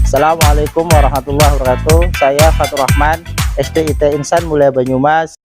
Assalamualaikum warahmatullahi wabarakatuh. Saya Fatur Rahman, SD IT Insan Mulia Banyumas.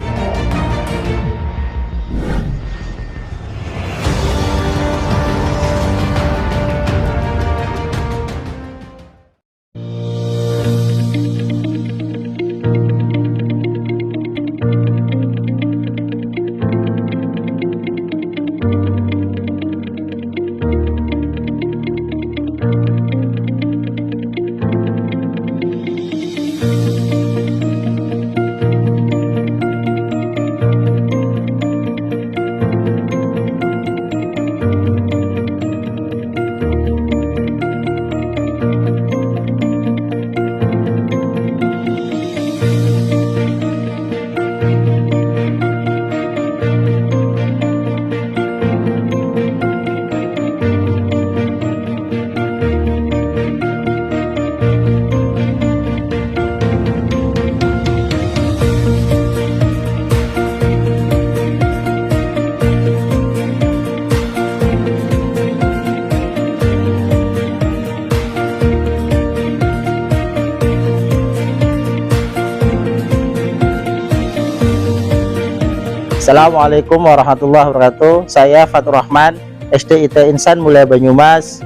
Assalamualaikum warahmatullahi wabarakatuh. Saya Fatur Rahman, SD IT Insan Mulia Banyumas,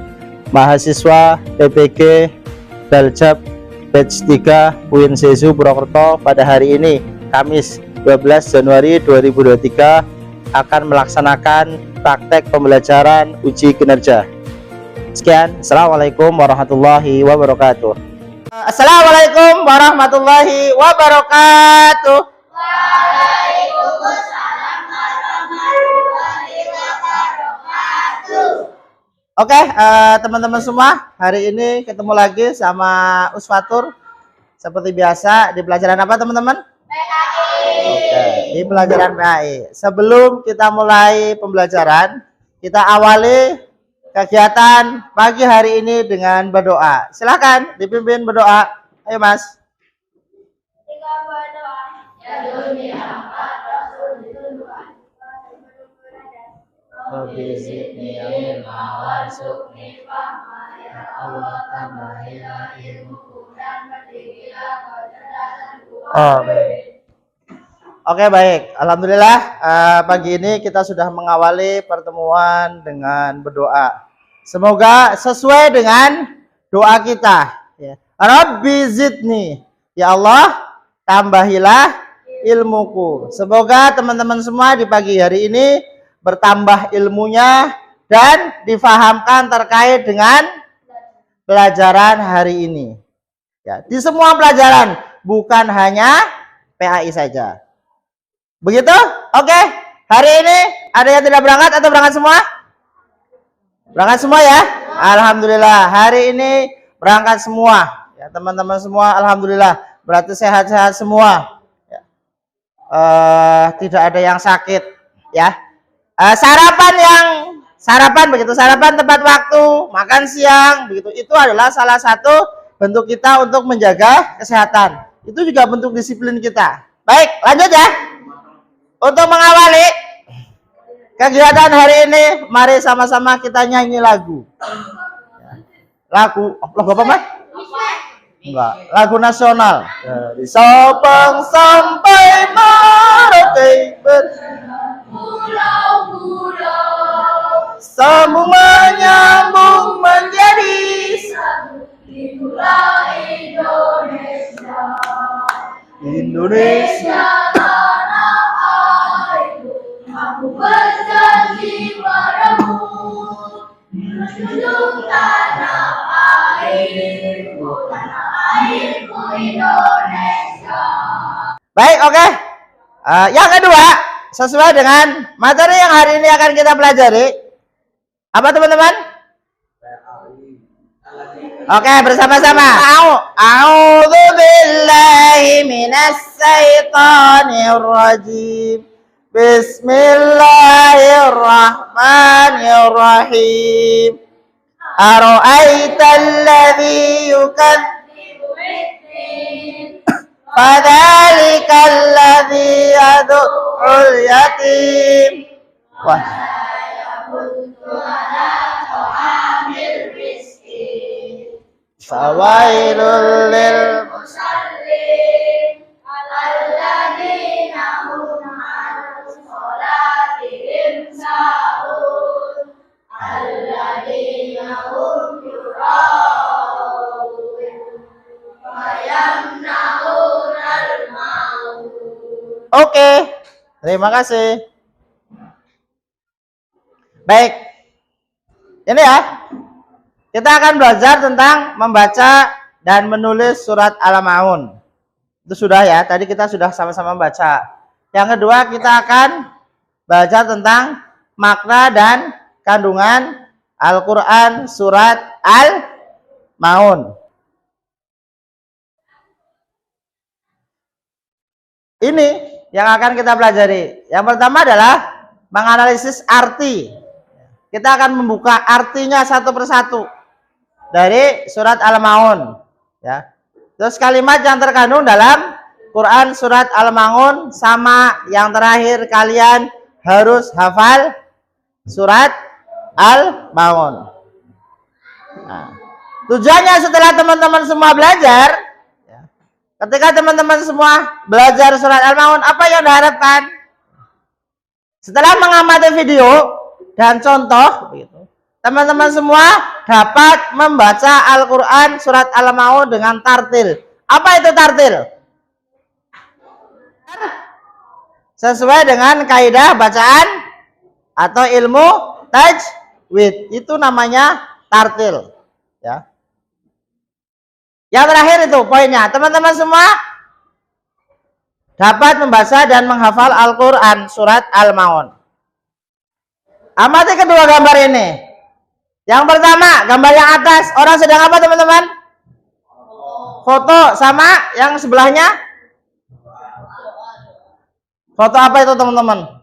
mahasiswa PPG Daljab Batch 3 UIN Sezu Purwokerto. Pada hari ini Kamis 12 Januari 2023 akan melaksanakan praktek pembelajaran uji kinerja. Sekian, Assalamualaikum warahmatullahi wabarakatuh. Assalamualaikum warahmatullahi wabarakatuh. Oke, teman-teman semua, hari ini ketemu lagi sama Usfatur. Seperti biasa di pelajaran apa, teman-teman? PAI. Oke, di pelajaran PAI. Sebelum kita mulai pembelajaran, kita awali kegiatan pagi hari ini dengan berdoa. Silakan dipimpin berdoa. Ayo, Mas. Kita berdoa. Ya dunia, Rabbi zidni ilma warzuqni fahma, ya Allah tambahilah ilmuku dan pertinggilah kecerdasanku. Amin. Oke, baik, alhamdulillah pagi ini kita sudah mengawali pertemuan dengan berdoa. Semoga sesuai dengan doa kita ya. Rabbi zidni, ya Allah tambahilah ilmuku. Semoga teman-teman semua di pagi hari ini bertambah ilmunya dan difahamkan terkait dengan pelajaran hari ini. Ya, di semua pelajaran, bukan hanya PAI saja. Begitu? Oke. Hari ini ada yang tidak berangkat atau berangkat semua? Berangkat semua ya? Alhamdulillah. Hari ini berangkat semua. Ya, teman-teman semua, alhamdulillah. Berarti sehat-sehat semua. Ya. Tidak ada yang sakit, ya. Sarapan begitu, sarapan tepat waktu, makan siang begitu, itu adalah salah satu bentuk kita untuk menjaga kesehatan. Itu juga bentuk disiplin kita. Baik, lanjut ya. Untuk mengawali kegiatan hari ini, mari sama-sama kita nyanyi lagu. Lagu apa, Mas? Enggak, lagu nasional. Dari Sabang sampai Merauke pulau-pulau, sambung menyambung menjadi satu di pulau Indonesia. Indonesia tanah airku, aku berjanji padamu, menjunjung tanah airku Indonesia. Baik, oke. Yang kedua, sesuai dengan materi yang hari ini akan kita pelajari. Apa, teman-teman? Oke, bersama-sama. A'udzu billahi minas syaitonir rajim. Bismillahirrahmanirrahim. Ara'aital ladzi yukadzibu bid-din, fadzalikal ladzi yad'ul yatim. Wah. fawailul lil musallin alladzina hum 'an sholatihim sahun alladzina hum yura'un wa yamna'unal ma'un. Oke, terima kasih. Baik, ini ya, kita akan belajar tentang membaca dan menulis surat Al-Maun. Itu sudah ya, tadi kita sudah sama-sama membaca. Yang kedua, kita akan baca tentang makna dan kandungan Al-Quran surat Al-Maun. Ini yang akan kita pelajari. Yang pertama adalah menganalisis arti. Kita akan membuka artinya satu persatu dari surat Al-Maun, ya. Terus kalimat yang terkandung dalam Quran surat Al-Maun sama yang terakhir, kalian harus hafal surat Al-Maun. Nah, tujuannya setelah teman-teman semua belajar, ya, ketika teman-teman semua belajar surat Al-Maun, apa yang diharapkan? Setelah mengamati video dan contoh, begitu, teman-teman semua dapat membaca Al-Quran surat Al-Maun dengan tartil. Apa itu tartil? Sesuai dengan kaidah bacaan atau ilmu tajwid, itu namanya tartil, ya. Yang terakhir itu poinnya, teman-teman semua dapat membaca dan menghafal Al-Quran surat Al-Maun. Amati kedua gambar ini. Yang pertama, gambar yang atas, orang sedang apa teman-teman? Foto. Sama yang sebelahnya? Foto apa itu teman-teman?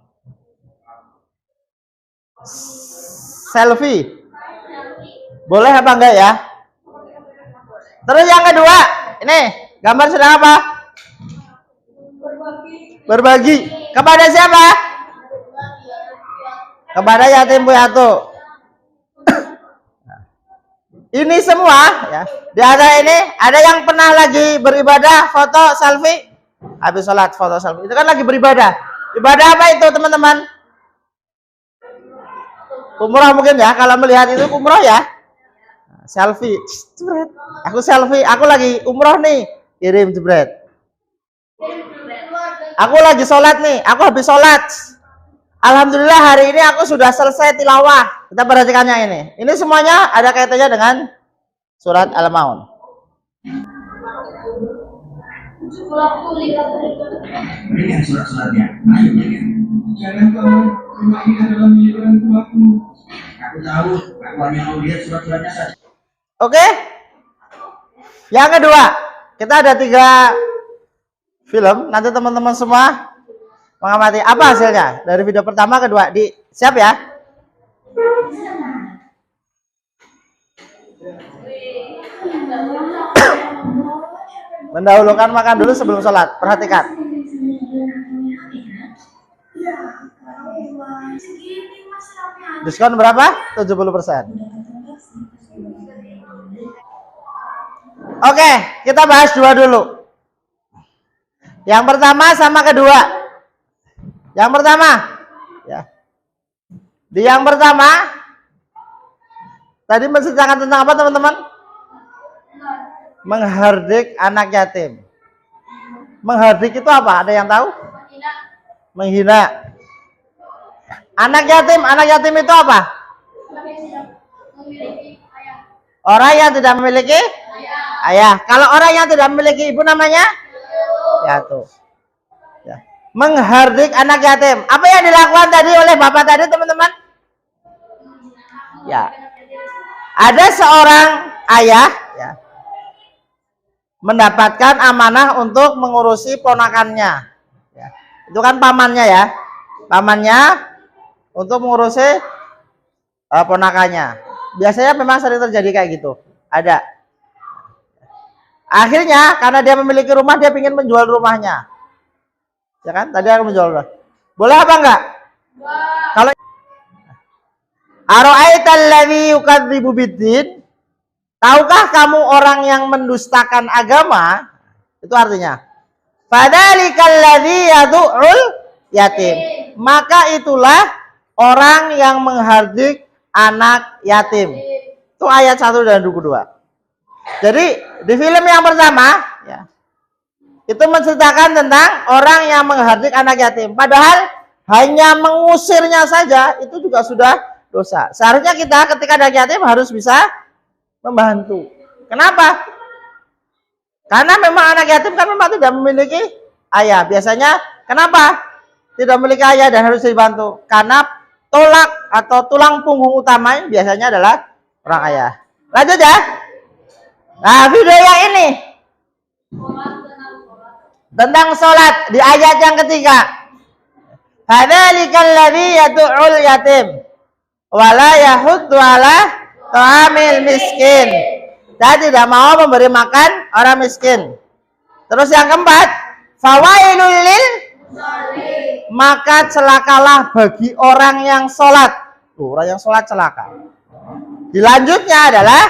Selfie. Boleh apa enggak ya? Terus yang kedua, ini gambar sedang apa? Berbagi. Kepada siapa? Kepada yatim piatu. Ini semua ya. Di antara ini ada yang pernah lagi beribadah foto selfie habis sholat foto selfie. Itu kan lagi beribadah. Ibadah apa itu teman-teman? Umroh mungkin ya. Kalau melihat itu umroh ya. Selfie. Aku selfie. Aku lagi umroh nih. Kirim jebret. Aku lagi sholat nih. Aku habis sholat. Alhamdulillah hari ini aku sudah selesai tilawah. Kita perhatikannya ini. Ini semuanya ada kaitannya dengan surat Al-Maun. Berikan surat-suratnya. Ayo berikan. Jangan kamu rumah ini adalah milik orang tuaku. Aku tahu. Aku hanya mau lihat surat-suratnya saja. Oke. Yang kedua, kita ada 3 film. Nanti teman-teman semua mengamati apa hasilnya dari video pertama, kedua. Siap ya? Mendahulukan makan dulu sebelum sholat. Perhatikan. Diskon berapa? 70%. Oke, kita bahas 2 dulu. Yang pertama sama kedua. Yang pertama, ya. Di yang pertama, tadi menceritakan tentang apa teman-teman? Menghardik anak yatim. Menghardik itu apa? Ada yang tahu? Menghina. Anak yatim itu apa? Orang yang tidak memiliki ayah. Kalau orang yang tidak memiliki ibu namanya piatu. Ya. Menghardik anak yatim. Apa yang dilakukan tadi oleh bapak tadi teman-teman? Ya. Ada seorang ayah ya, mendapatkan amanah untuk mengurusi ponakannya. Ya. Itu kan pamannya ya. Pamannya untuk mengurusi ponakannya. Biasanya memang sering terjadi kayak gitu. Ada. Akhirnya karena dia memiliki rumah, dia ingin menjual rumahnya. Ya kan? Tadi aku menjual rumah. Boleh apa enggak? Kalau Ara'aital ladzi yukadzibu biddin, Tahukah kamu orang yang mendustakan agama? Itu artinya, fadzalikal ladzi yad'ul yatim. Maka itulah orang yang menghardik anak yatim. Itu ayat 1 dan 2. Jadi di film yang pertama ya, itu menceritakan tentang orang yang menghardik anak yatim. Padahal hanya mengusirnya saja itu juga sudah dosa. Seharusnya kita ketika anak yatim harus bisa membantu. Kenapa? Karena memang anak yatim kan memang tidak memiliki ayah. Biasanya kenapa tidak memiliki ayah dan harus dibantu? Karena tolak atau tulang punggung utama biasanya adalah orang ayah. Lanjut ya. Nah, video yang ini tentang sholat di ayat yang ketiga. Hadzalikal ladzi yad'ul yatim wala yahuddu ala ta'amil miskin. Dia tidak mau memberi makan orang miskin. Terus yang keempat, fawailul lil maka celakalah bagi orang yang sholat. Orang yang sholat celaka. Dilanjutnya adalah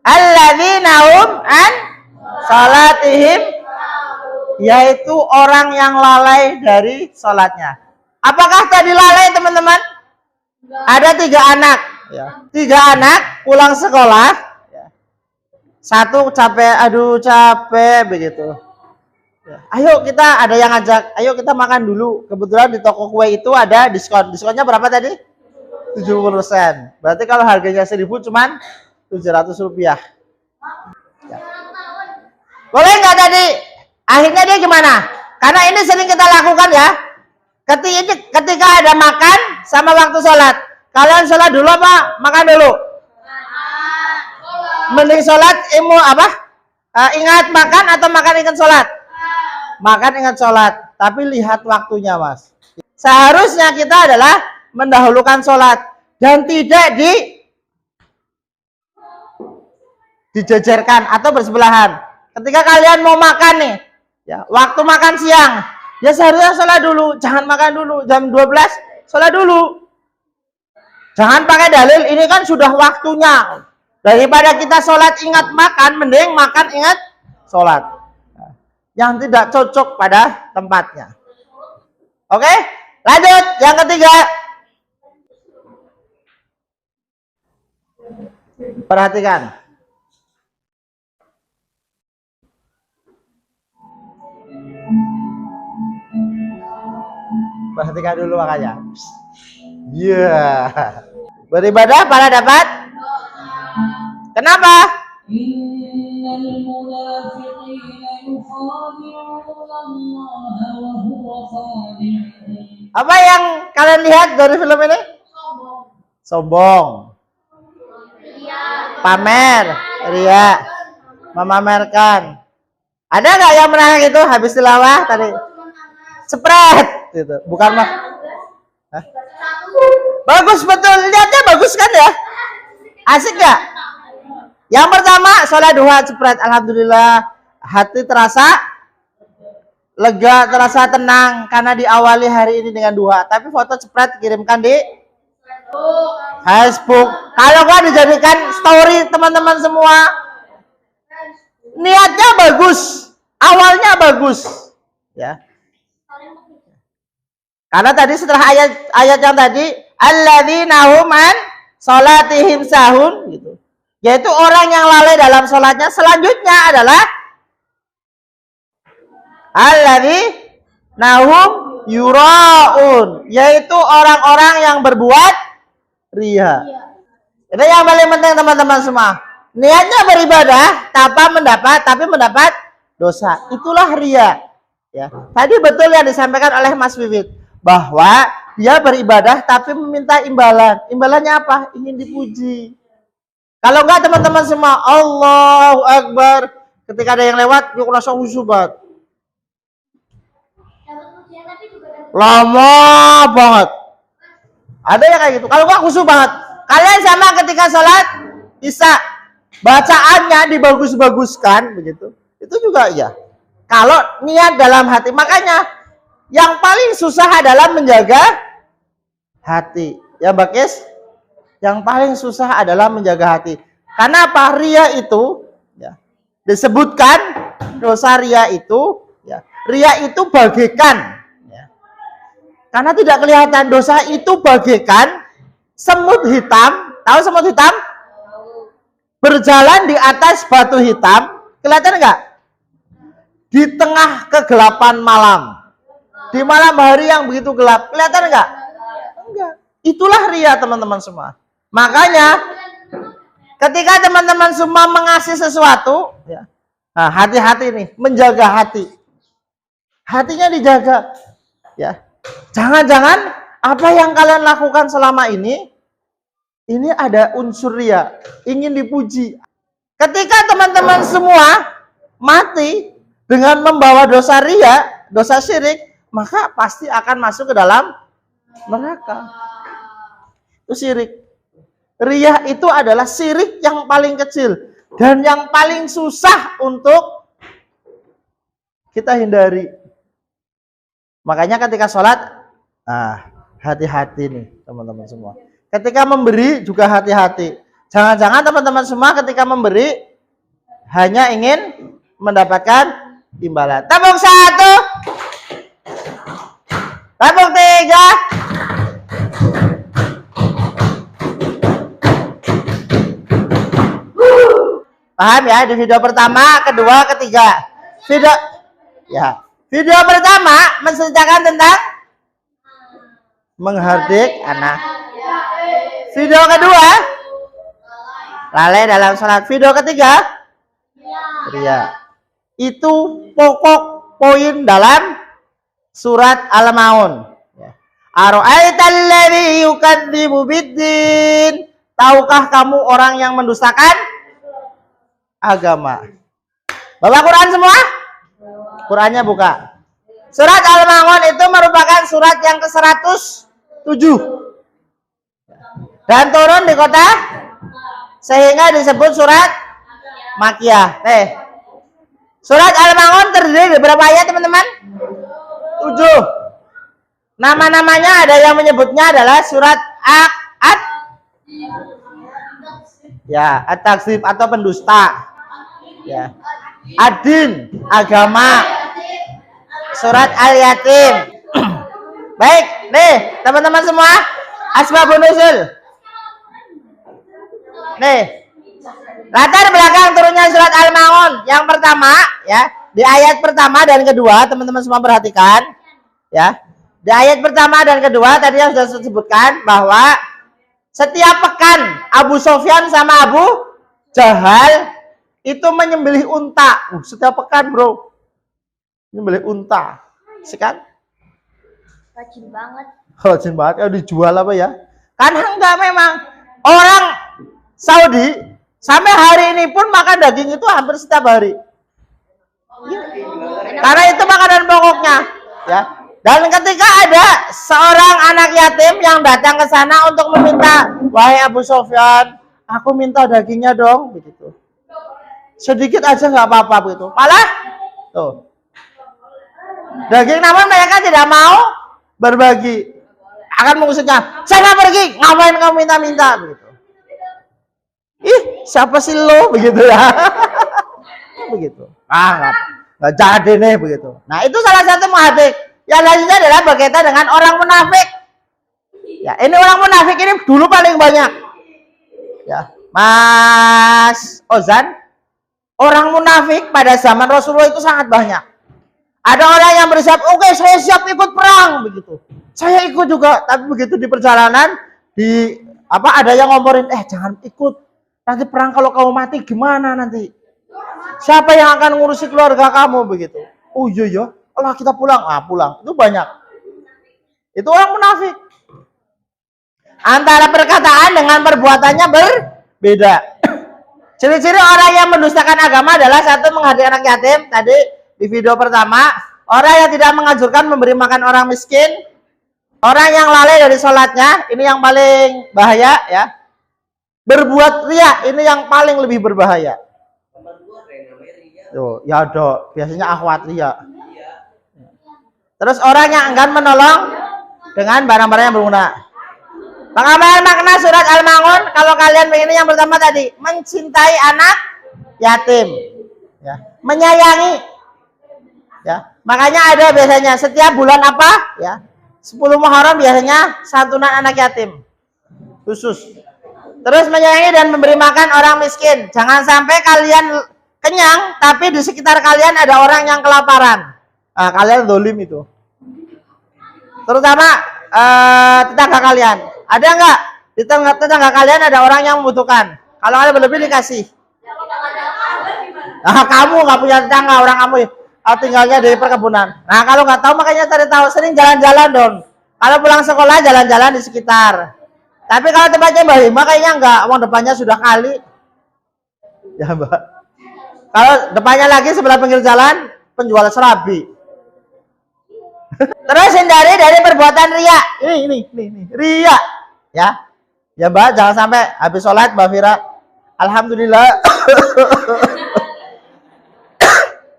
alladzina hum an salatihim, yaitu orang yang lalai dari sholatnya. Apakah tadi lalai teman-teman? Ada 3 anak. Ya. 3 anak pulang sekolah. Satu capek, aduh capek begitu. Ya. Ayo kita ada yang ngajak, ayo kita makan dulu. Kebetulan di toko kue itu ada diskon. Diskonnya berapa tadi? 70%. Berarti kalau harganya 1.000 cuman 700 rupiah. Ya. Boleh nggak tadi? Akhirnya dia gimana? Karena ini sering kita lakukan ya. Ketika ada makan sama waktu sholat. Kalian sholat dulu apa? Makan dulu? Mending sholat ingat makan atau makan ingat sholat? Makan ingat sholat. Tapi lihat waktunya mas. Seharusnya kita adalah mendahulukan sholat. Dan tidak dijejerkan atau bersebelahan. Ketika kalian mau makan nih, ya, waktu makan siang, ya seharusnya sholat dulu. Jangan makan dulu. Jam 12, sholat dulu. Jangan pakai dalil, ini kan sudah waktunya. Daripada kita sholat ingat makan, mending makan ingat sholat. Yang tidak cocok pada tempatnya. Oke, lanjut. Yang ketiga. Perhatikan. Perhatikan dulu makanya. Iya. Beribadah para dapat. Kenapa? Apa yang kalian lihat dari film ini? Sombong. Pamer, ria, memamerkan. Ada nggak yang menang itu habis tilawah tadi? Spread, gitu. Bukan mah? Hah? Bagus betul, lihatnya bagus kan ya? Asik nggak? Yang pertama sholat duha spread, alhamdulillah hati terasa lega, terasa tenang karena diawali hari ini dengan duha. Tapi foto spread kirimkan di Facebook. Kalau nggak dijadikan story teman-teman semua. Niatnya bagus, awalnya bagus, ya. Karena tadi setelah ayat yang tadi, alladzina hum an salatihim sahun, gitu. Yaitu orang yang lalai dalam sholatnya. Selanjutnya adalah alladzina hum yuraun, yaitu orang-orang yang berbuat ria. Itu yang paling penting teman-teman semua. Niatnya beribadah tapi mendapat dosa. Itulah ria. Ya. Tadi betul yang disampaikan oleh Mas Wiwit bahwa dia beribadah tapi meminta imbalan. Imbalannya apa? Ingin dipuji. Kalau enggak teman-teman semua, Allahu Akbar. Ketika ada yang lewat, yuk rasa husubat. Lama banget. Ada yang kayak gitu. Kalau enggak khusyuk banget. Kalian sama ketika sholat Isya, bacaannya dibagus-baguskan begitu. Itu juga ya. Kalau niat dalam hati, makanya yang paling susah adalah menjaga hati. Ya Bakis, yang paling susah adalah menjaga hati. Karena apa? Ria itu ya, disebutkan dosa ria itu ya, ria itu bagaikan ya. Karena tidak kelihatan, dosa itu bagaikan semut hitam. Tahu semut hitam? Berjalan di atas batu hitam, kelihatan enggak? Di tengah kegelapan malam. Di malam hari yang begitu gelap, kelihatan enggak? Enggak. Itulah ria, teman-teman semua. Makanya ketika teman-teman semua mengasih sesuatu, ya, nah, hati-hati nih, menjaga hati. Hatinya dijaga. Ya. Jangan-jangan apa yang kalian lakukan selama ini ada unsur ria, ingin dipuji. Ketika teman-teman semua mati dengan membawa dosa ria, dosa syirik, maka pasti akan masuk ke dalam neraka. Itu syirik. Ria itu adalah syirik yang paling kecil dan yang paling susah untuk kita hindari. Makanya ketika sholat, hati-hati nih teman-teman semua. Ketika memberi juga hati-hati. Jangan-jangan teman-teman semua ketika memberi hanya ingin mendapatkan imbalan. Tepuk 1, tepuk 3. Paham ya? Di video pertama, kedua, ketiga. Video pertama menceritakan tentang menghardik anak. Video kedua, lalai dalam sholat. Video ketiga, ria. Itu pokok poin dalam surat Al-Maun. Ara'aital ladzi yukadzibu biddin. Tahukah kamu orang yang mendustakan agama? Bawa Quran semua? Qurannya buka. Surat Al-Maun itu merupakan surat yang ke-107. Dan turun di kota sehingga disebut surat Makkiyah. Surat Al-Maun terdiri dari berapa ayat, teman-teman? 7. Nama-namanya ada yang menyebutnya adalah surat At-Takdzib atau pendusta. Ya. Ad-Din, agama. Surat Al-Yatim. Baik, nih, teman-teman semua, asbabun nuzul. Nih, latar belakang turunnya surat Al-Maun. Yang pertama, ya, di ayat pertama dan kedua, teman-teman semua perhatikan, ya. Di ayat pertama dan kedua tadi yang sudah saya sebutkan bahwa setiap pekan Abu Sofyan sama Abu Jahal itu menyembelih unta. Setiap pekan, bro, menyembelih unta, sekan? Rajin banget. Rajin banget. Ya dijual apa ya? Kan enggak, memang orang Saudi sampai hari ini pun makan daging itu hampir setiap hari. Karena itu makanan pokoknya, ya. Dan ketika ada seorang anak yatim yang datang ke sana untuk meminta, wahai Abu Sofyan, aku minta dagingnya dong, begitu. Sedikit aja nggak apa-apa, begitu. Malah, tuh, daging, namun mereka tidak mau berbagi, akan mengusirnya. Saya pergi, ngapain kamu minta-minta, begitu. Ih, siapa sih lo, begitu ya? Begitu. Nggak jadi nih, begitu. Nah, itu salah satu muhadik. Yang lainnya adalah berkaitan dengan orang munafik. Ya, ini orang munafik ini dulu paling banyak. Ya, Mas Ozan, orang munafik pada zaman Rasulullah itu sangat banyak. Ada orang yang bersiap, oke, saya siap ikut perang, begitu. Saya ikut juga, tapi begitu di perjalanan ada yang ngomporin, jangan ikut. Nanti perang kalau kamu mati gimana nanti? Siapa yang akan ngurusi keluarga kamu, begitu? Oh iya, Allah kita pulang. Pulang. Itu banyak. Itu orang munafik. Antara perkataan dengan perbuatannya berbeda. Ciri-ciri orang yang mendustakan agama adalah satu, menghardik anak yatim. Tadi di video pertama, orang yang tidak menganjurkan memberi makan orang miskin, orang yang lalai dari sholatnya, ini yang paling bahaya, ya. Berbuat ria, ini yang paling lebih berbahaya. Tuh, ya dok, biasanya akhwat ria. Terus orang yang enggan menolong dengan barang-barang yang berguna. Pengambilan makna surat Al-Maun kalau kalian begini yang pertama tadi, mencintai anak yatim. Ya, menyayangi. Ya, makanya ada biasanya setiap bulan apa? Ya. 10 Muharram biasanya santunan anak yatim. Khusus. Terus menyayangi dan memberi makan orang miskin. Jangan sampai kalian kenyang tapi di sekitar kalian ada orang yang kelaparan. Nah, kalian zalim itu. Terutama tetangga kalian. Ada nggak di tetangga kalian ada orang yang membutuhkan? Kalau ada berlebih dikasih. Nah, kamu nggak punya tetangga, orang kamu tinggalnya di perkebunan. Nah, kalau nggak tahu makanya cari tahu, sering jalan-jalan dong. Kalau pulang sekolah jalan-jalan di sekitar. Tapi kalau tempatnya Mbak Hima kayaknya nggak, uang depannya sudah kali. Ya Mbak. Kalau depannya lagi sebelah pinggir jalan penjual serabi. Terus hindari dari perbuatan ria. Ini ria. Ya Mbak, jangan sampai habis sholat Mbak Fira, alhamdulillah.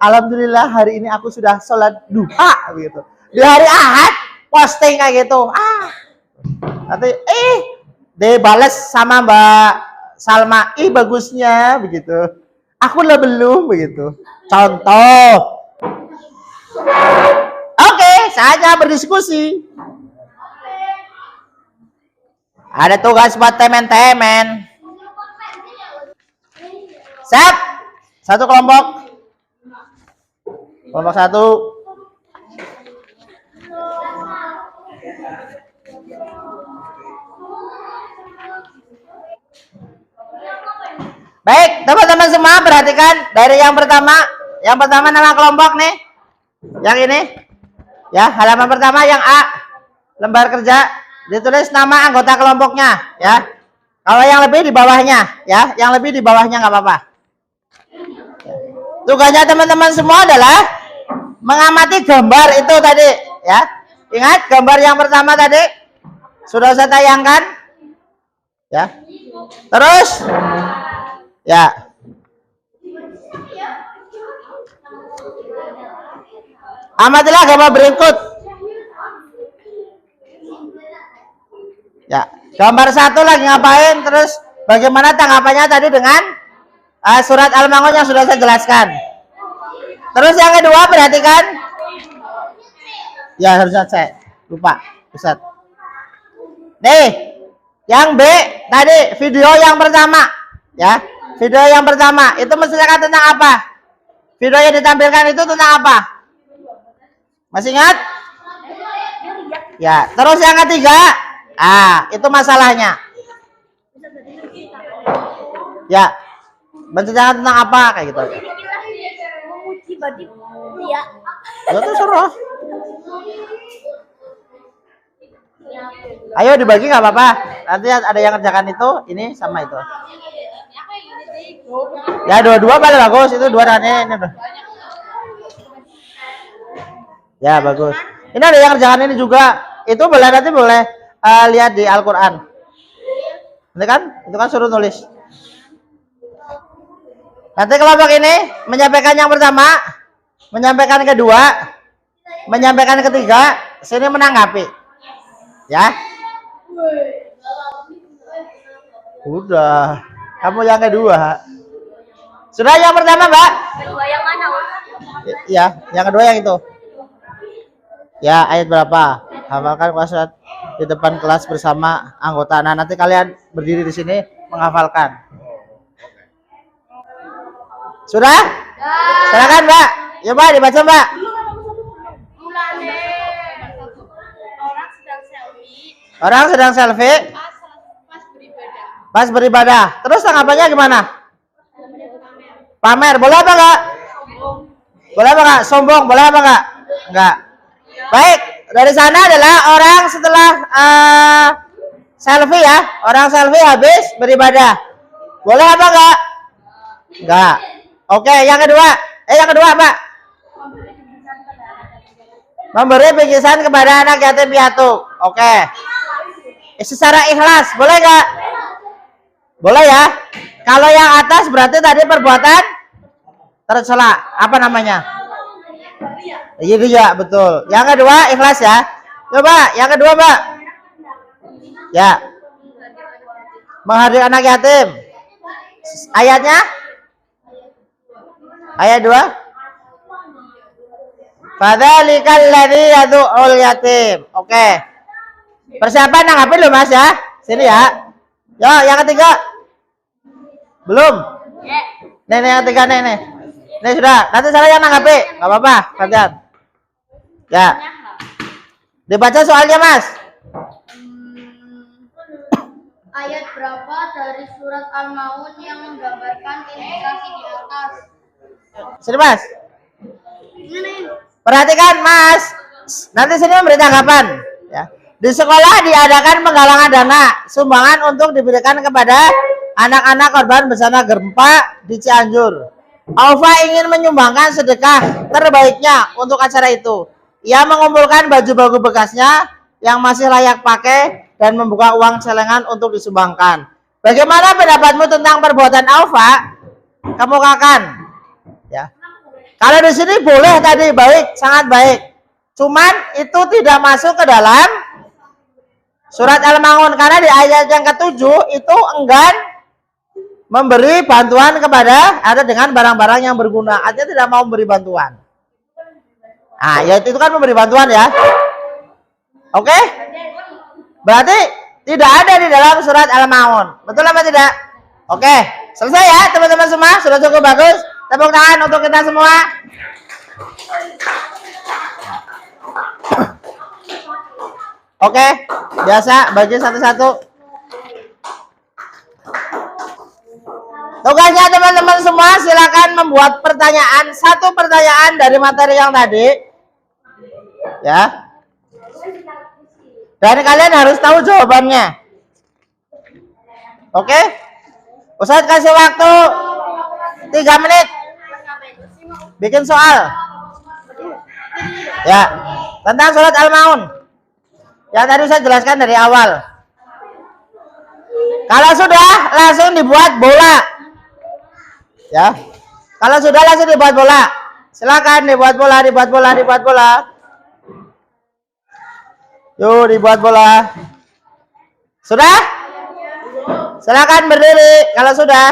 Alhamdulillah hari ini aku sudah sholat duha gitu. Di hari Ahad posting kayak gitu. Nanti dibales sama Mbak Salma, bagusnya begitu. Aku lah belum begitu. Contoh. Oke, saatnya berdiskusi. Ada tugas buat temen-temen. Siap? Satu kelompok. Kelompok satu. Baik, teman-teman semua perhatikan dari yang pertama. Yang pertama nama kelompok nih. Yang ini. Ya, halaman pertama yang A. Lembar kerja. Ditulis nama anggota kelompoknya. Ya. Kalau yang lebih di bawahnya. Ya, yang lebih di bawahnya nggak apa-apa. Tugasnya teman-teman semua adalah mengamati gambar itu tadi. Ya. Ingat gambar yang pertama tadi. Sudah saya tayangkan. Ya. Terus. Ya. Amatilah gambar berikut. Ya, gambar satu lagi ngapain, terus bagaimana tanggapannya tadi dengan surat Al-Maun yang sudah saya jelaskan. Terus yang kedua perhatikan. Ya harusnya saya lupa, Ustaz. Nih, yang B tadi video yang pertama, ya. Video yang pertama itu menceritakan tentang apa? Video yang ditampilkan itu tentang apa? Masih ingat? Ya, terus yang ketiga, itu masalahnya. Ya, menceritakan tentang apa kayak gitu. Memuji badi pria. Ya terserah. Ayo dibagi nggak apa-apa. Nanti ada yang kerjakan itu, ini sama itu. Ya dua-dua paling bagus, itu dua dan ini. Ya bagus. Ini ada yang kerjakan ini juga. Itu boleh nanti boleh lihat di Al-Quran. Nanti kan? Itu kan suruh nulis. Nanti kelompok ini menyampaikan yang pertama, menyampaikan kedua, menyampaikan ketiga, sini menanggapi. Ya. Udah. Kamu yang kedua. Sudah yang pertama, Mbak? Kedua yang mana? Ya, yang kedua yang itu. Ya, ayat berapa? Hafalkan surat di depan kelas bersama anggota. Nah, nanti kalian berdiri di sini menghafalkan. Sudah? Silakan, Mbak. Ya, Mbak, dibaca, Mbak. Mulane orang sedang selfie. Orang sedang selfie pas beribadah. Terus tanggapannya gimana? Pamer. Boleh apa enggak? Boleh apa enggak? Sombong. Boleh apa enggak? Enggak. Baik. Dari sana adalah orang setelah selfie ya. Orang selfie habis beribadah. Boleh apa enggak? Enggak. Oke, yang kedua. Yang kedua, Pak. Memberi bingkisan kepada anak yatim piatu. Oke. Secara ikhlas, boleh enggak? Boleh ya. Kalau yang atas berarti tadi perbuatan tercela. Apa namanya? Iya, ya, betul. Yang kedua ikhlas ya. Coba, yang kedua, Mbak. Ya. menghardik anak yatim. Ayatnya? Ayat 2. Fadzalikal ladzi yad'ul yatim. Oke. Persiapan nanggapi lo Mas ya. Sini ya. Yo, yang ketiga. Belum. Nih yang ketiga nih. Nih sudah. Nanti saya yang nanggapi. Enggak apa-apa, gantian. Ya. Dibaca soalnya, Mas. Ayat berapa dari surat Al-Maun yang menggambarkan ilustrasi di atas? Sini, Mas. Ini. Perhatikan, Mas. Nanti sini memberi tanggapan. Ya. Di sekolah diadakan penggalangan dana sumbangan untuk diberikan kepada anak-anak korban bencana gempa di Cianjur. Alfa ingin menyumbangkan sedekah terbaiknya untuk acara itu. Ia mengumpulkan baju-baju bekasnya yang masih layak pakai dan membuka uang celengan untuk disumbangkan. Bagaimana pendapatmu tentang perbuatan Alfa? Kemukakan. Ya. Kalau di sini boleh tadi, baik, sangat baik. Cuman itu tidak masuk ke dalam surat Al-Maun karena di ayat yang ke-7 itu enggan memberi bantuan kepada ada dengan barang-barang yang berguna. Artinya tidak mau memberi bantuan. Nah, ya itu kan memberi bantuan ya. Oke? Berarti tidak ada di dalam surat Al-Maun. Betul apa tidak? Oke, selesai ya teman-teman semua. Sudah cukup bagus. Tepuk tangan untuk kita semua. Oke, biasa bagi satu-satu. Tugasnya teman-teman semua silakan membuat pertanyaan, satu pertanyaan dari materi yang tadi. Ya. Dan kalian harus tahu jawabannya. Oke? Ustadz kasih waktu 3 menit. Bikin soal. Ya. Tentang surat Al-Maun. Yang tadi saya jelaskan dari awal. Kalau sudah langsung dibuat bola. Ya. Kalau sudah langsung dibuat bola. Silakan dibuat bola, dibuat bola, dibuat bola. Yuk dibuat bola. Sudah? Silakan berdiri kalau sudah.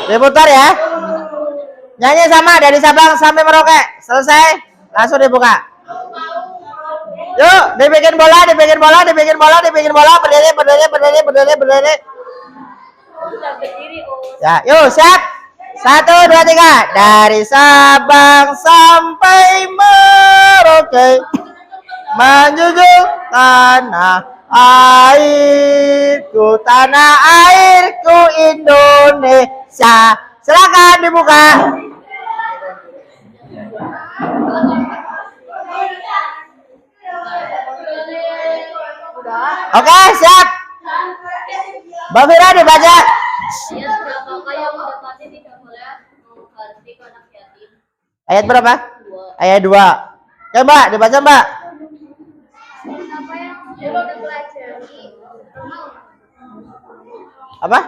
Diputar ya. Nyanyi sama dari Sabang sampai Merauke. Selesai, langsung dibuka. Yuk, dibikin bola, dibikin bola, dibikin bola, dibikin bola. Berdiri, berdiri, berdiri, berdiri, berdiri. Ya, yuk siap. 1, 2, 3. Dari Sabang sampai Merauke, menjunjung tanah airku, tanah airku Indonesia. Silakan dibuka. Oke, siap. Mbak Fira dibaca. Ayat berapa? Ayat 2. Coba dibaca, Mbak. Apa?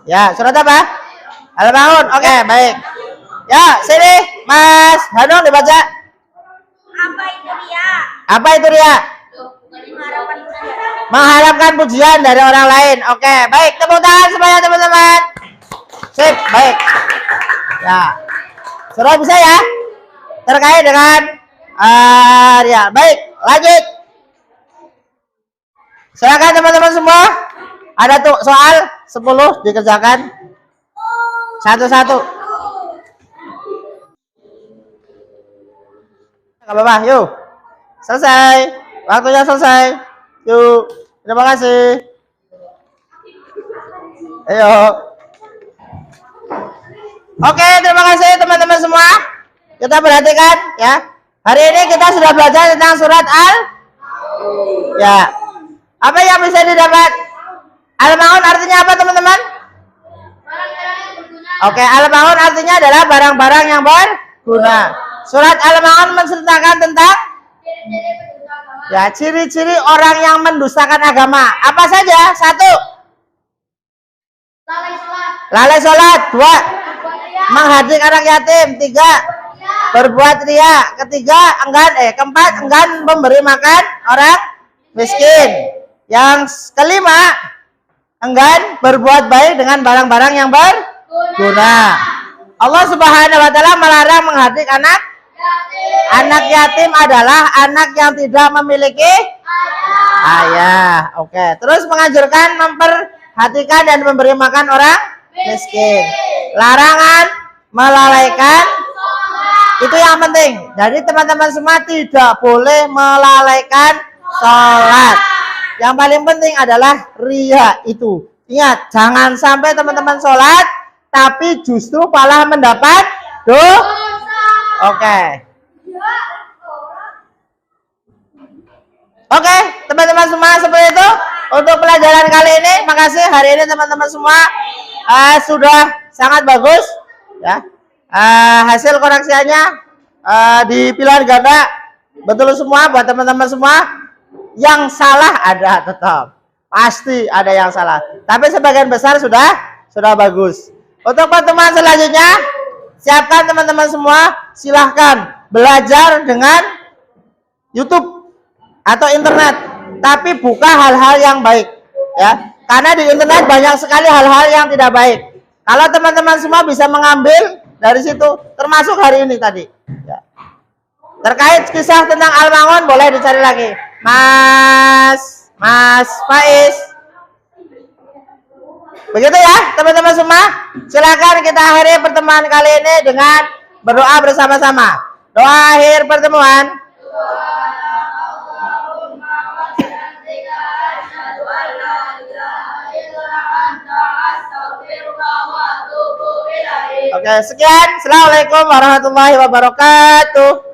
Ya, surat apa? Al-Maun. Oke, baik. Ya, sini Mas Hanung dibaca. Apa itu ria? Apa itu ria? Mengharapkan pujian dari orang lain. Oke, baik. Tepuk tangan semuanya teman-teman. Sip, baik. Ya. Sudah bisa ya? Terkait dengan ria. Baik, lanjut. Silakan teman-teman semua. Ada tuh soal 10 dikerjakan satu-satu. Gak apa-apa, yuk. Selesai. Waktunya selesai. Yuk. Terima kasih. Ayo. Oke, terima kasih teman-teman semua. Kita perhatikan ya. Hari ini kita sudah belajar tentang surat Al. Ya. Apa yang bisa didapat? Al-Maun artinya apa teman-teman? Oke, Al-Maun artinya adalah barang-barang yang berguna. Surat Al-Maun menceritakan tentang ya ciri-ciri orang yang mendustakan agama. Apa saja? 1. Lalai sholat. 2. Menghardik anak yatim. 3. Berbuat ria. Keempat, enggan memberi makan orang miskin. Yang kelima, enggan berbuat baik dengan barang-barang yang berguna. Allah Subhanahu wa taala melarang menghardik anak yatim adalah anak yang tidak memiliki ayah. Oke. Terus menganjurkan memperhatikan dan memberi makan orang miskin. Larangan melalaikan, itu yang penting. Jadi teman-teman semua tidak boleh melalaikan sholat. Yang paling penting adalah riya itu. Ingat, jangan sampai teman-teman sholat tapi justru malah mendapat dosa. Oke. Oke, teman-teman semua, seperti itu untuk pelajaran kali ini. Makasih hari ini teman-teman semua sudah sangat bagus ya. Hasil koreksiannya di pilihan ganda betul semua buat teman-teman semua. Yang salah ada tetap, pasti ada yang salah. Tapi sebagian besar sudah bagus. Untuk pertemuan selanjutnya, siapkan teman-teman semua. Silahkan belajar dengan YouTube atau internet, tapi buka hal-hal yang baik, ya. Karena di internet banyak sekali hal-hal yang tidak baik. Kalau teman-teman semua bisa mengambil dari situ, termasuk hari ini tadi. Ya. Terkait kisah tentang Al-Mangun boleh dicari lagi. Mas Faiz. Begitu ya teman-teman semua. Silakan kita akhiri pertemuan kali ini dengan berdoa bersama-sama. Doa akhir pertemuan. Oke, sekian. Assalamualaikum warahmatullahi wabarakatuh.